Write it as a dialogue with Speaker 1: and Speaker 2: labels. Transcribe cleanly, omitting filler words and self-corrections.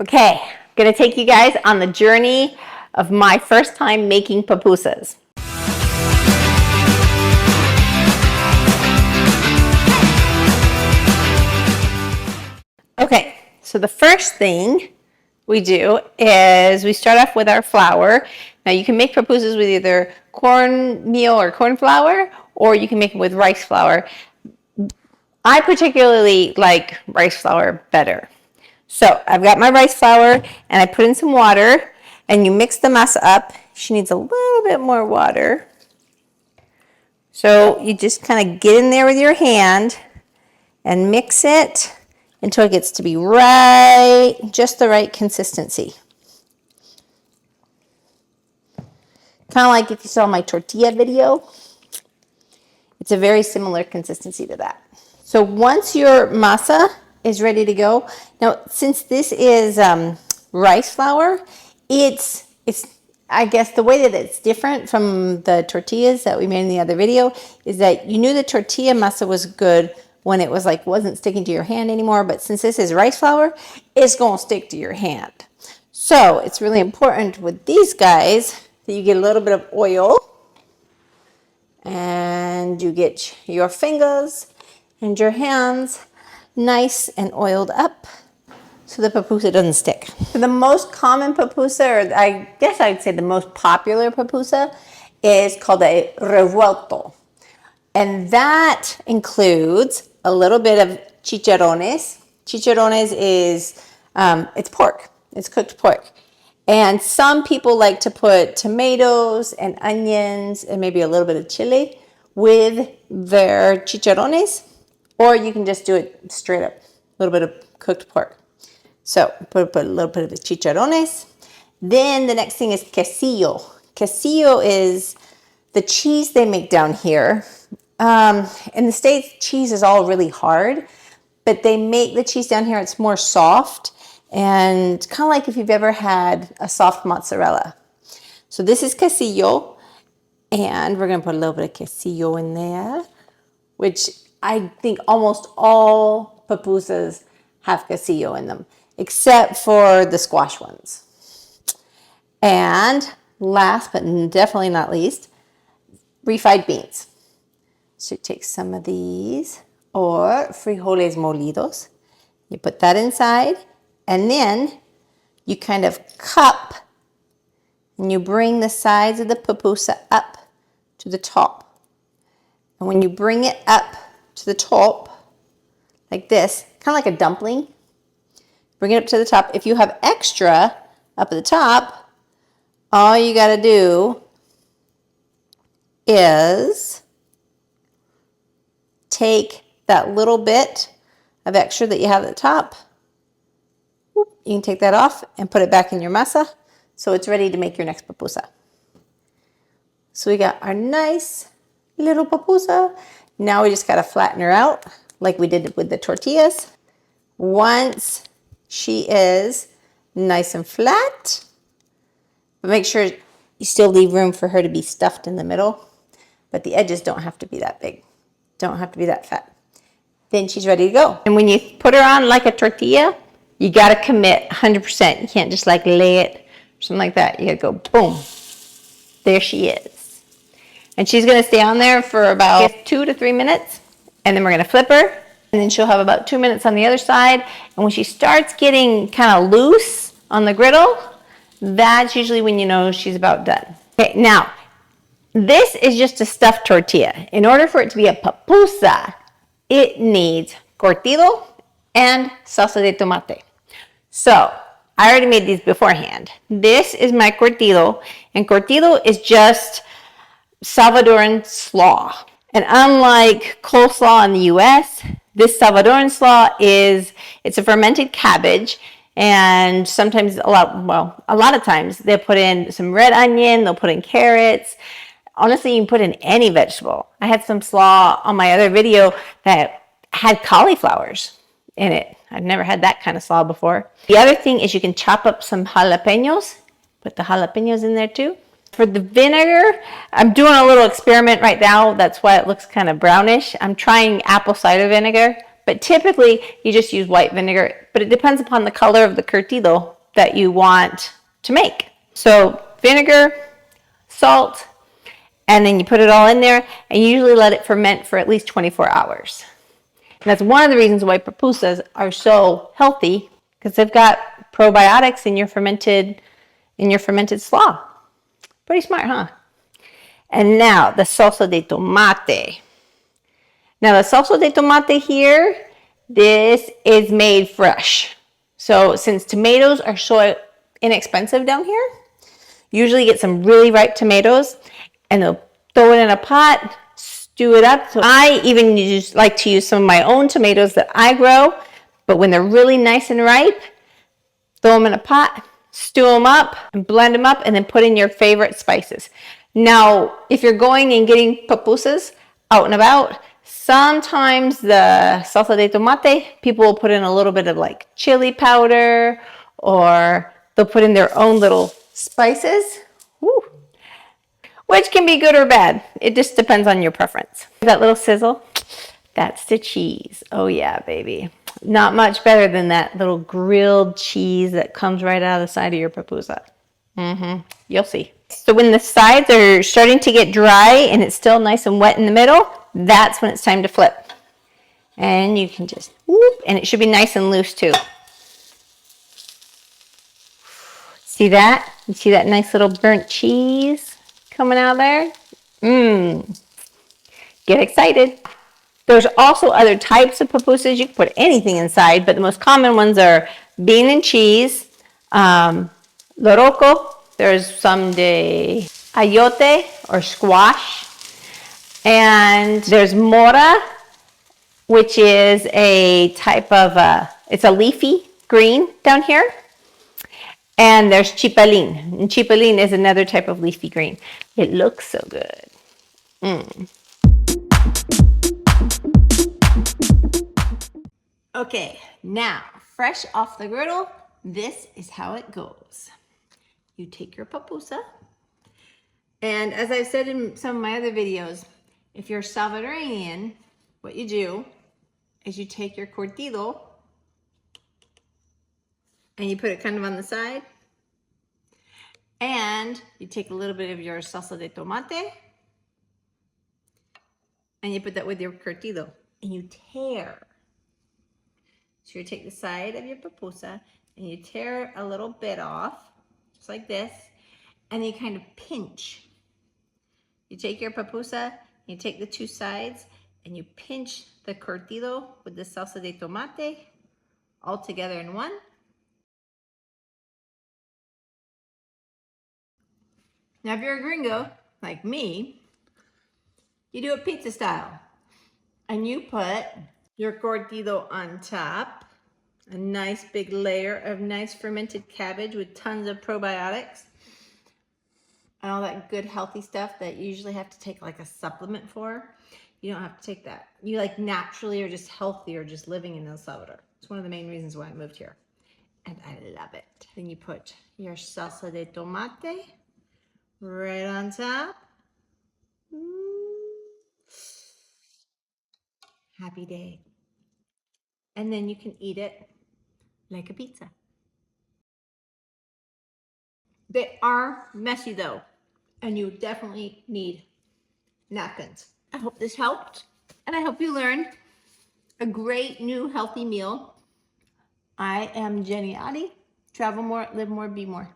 Speaker 1: Okay, I'm gonna take you guys on the journey of my first time making pupusas. Okay, so the first thing we do is we start off with our flour. Now you can make pupusas with either cornmeal or corn flour, or you can make it with rice flour. I particularly like rice flour better. So I've got my rice flour and I put in some water and you mix the masa up. She needs a little bit more water. So you just kind of get in there with your hand and mix it until it gets to be just the right consistency. Kind of like if you saw my tortilla video, it's a very similar consistency to that. So once your masa is ready to go, now since this is rice flour, it's I guess the way that it's different from the tortillas that we made in the other video is that you knew the tortilla masa was good when it was wasn't sticking to your hand anymore, but since this is rice flour, it's gonna stick to your hand. So it's really important with these guys that you get a little bit of oil and you get your fingers and your hands nice and oiled up so the pupusa doesn't stick. So the most common pupusa, or I guess I'd say the most popular pupusa, is called a revuelto. And that includes a little bit of chicharrones. Chicharrones is, it's pork. It's cooked pork. And some people like to put tomatoes and onions and maybe a little bit of chili with their chicharrones. Or you can just do it straight up, a little bit of cooked pork. So put a little bit of the chicharrones. Then the next thing is quesillo. Quesillo is the cheese they make down here. In the States, cheese is all really hard, but they make the cheese down here, it's more soft and kind of like if you've ever had a soft mozzarella. So this is quesillo, and we're going to put a little bit of quesillo in there, which I think almost all pupusas have quesillo in them, except for the squash ones. And last but definitely not least, refried beans. So you take some of these, or frijoles molidos. You put that inside, and then you kind of cup, and you bring the sides of the pupusa up to the top. And when you bring it up to the top, like this, kind of like a dumpling, bring it up to the top. If you have extra up at the top, all you got to do is take that little bit of extra that you have at the top. You can take that off and put it back in your masa so it's ready to make your next pupusa. So we got our nice little pupusa. Now we just got to flatten her out like we did with the tortillas. Once she is nice and flat, but make sure you still leave room for her to be stuffed in the middle, but the edges don't have to be that big. Don't have to be that fat. Then she's ready to go. And when you put her on like a tortilla, you got to commit 100%. You can't just lay it or something like that. You got to go boom. There she is. And she's going to stay on there for about 2 to 3 minutes. And then we're going to flip her. And then she'll have about 2 minutes on the other side. And when she starts getting kind of loose on the griddle, that's usually when you know she's about done. Okay, now, this is just a stuffed tortilla. In order for it to be a pupusa, it needs curtido and salsa de tomate. So, I already made these beforehand. This is my curtido, and curtido is just Salvadoran slaw. And unlike coleslaw in the US, this Salvadoran slaw it's a fermented cabbage, and sometimes a lot of times they'll put in some red onion, they'll put in carrots. Honestly, you can put in any vegetable. I had some slaw on my other video that had cauliflowers in it. I've never had that kind of slaw before. The other thing is you can chop up some jalapenos. Put the jalapenos in there too. For the vinegar, I'm doing a little experiment right now. That's why it looks kind of brownish. I'm trying apple cider vinegar, but typically you just use white vinegar, but it depends upon the color of the curtido that you want to make. So vinegar, salt, and then you put it all in there, and you usually let it ferment for at least 24 hours. And that's one of the reasons why pupusas are so healthy, because they've got probiotics in your fermented slaw. Pretty smart, huh? And now the salsa de tomate. Now the salsa de tomate here, this is made fresh. So since tomatoes are so inexpensive down here, usually get some really ripe tomatoes and they'll throw it in a pot, stew it up. So I even like to use some of my own tomatoes that I grow, but when they're really nice and ripe, throw them in a pot, stew them up and blend them up, and then put in your favorite spices. Now, if you're going and getting pupusas out and about, sometimes the salsa de tomate, people will put in a little bit of like chili powder, or they'll put in their own little spices. Woo. Which can be good or bad. It just depends on your preference. That little sizzle, that's the cheese. Oh yeah, baby. Not much better than that little grilled cheese that comes right out of the side of your pupusa. You'll see. So when the sides are starting to get dry and it's still nice and wet in the middle, that's when it's time to flip. And you can just whoop, and it should be nice and loose too. See that? You see that nice little burnt cheese coming out there? Get excited. There's also other types of pupusas. You can put anything inside, but the most common ones are bean and cheese, loroco. There's some de ayote or squash. And there's mora, which is a type of, it's a leafy green down here. And there's chipalin. And chipalin is another type of leafy green. It looks so good. Okay, now, fresh off the griddle, this is how it goes. You take your pupusa, and as I've said in some of my other videos, if you're Salvadorian, what you do is you take your curtido and you put it kind of on the side, and you take a little bit of your salsa de tomate and you put that with your curtido and you tear. So you take the side of your pupusa and you tear a little bit off, just like this, and you kind of pinch. You take your pupusa, you take the two sides, and you pinch the curtido with the salsa de tomate all together in one. Now, if you're a gringo, like me, you do it pizza style. And you put your curtido on top, a nice big layer of nice fermented cabbage with tons of probiotics and all that good healthy stuff that you usually have to take like a supplement for. You don't have to take that. You like naturally are just healthier just living in El Salvador. It's one of the main reasons why I moved here. And I love it. Then you put your salsa de tomate right on top. Happy day. And then you can eat it like a pizza. They are messy though, and you definitely need napkins. I hope this helped, and I hope you learned a great new healthy meal. I am Jeni Ari. Travel more, live more, be more.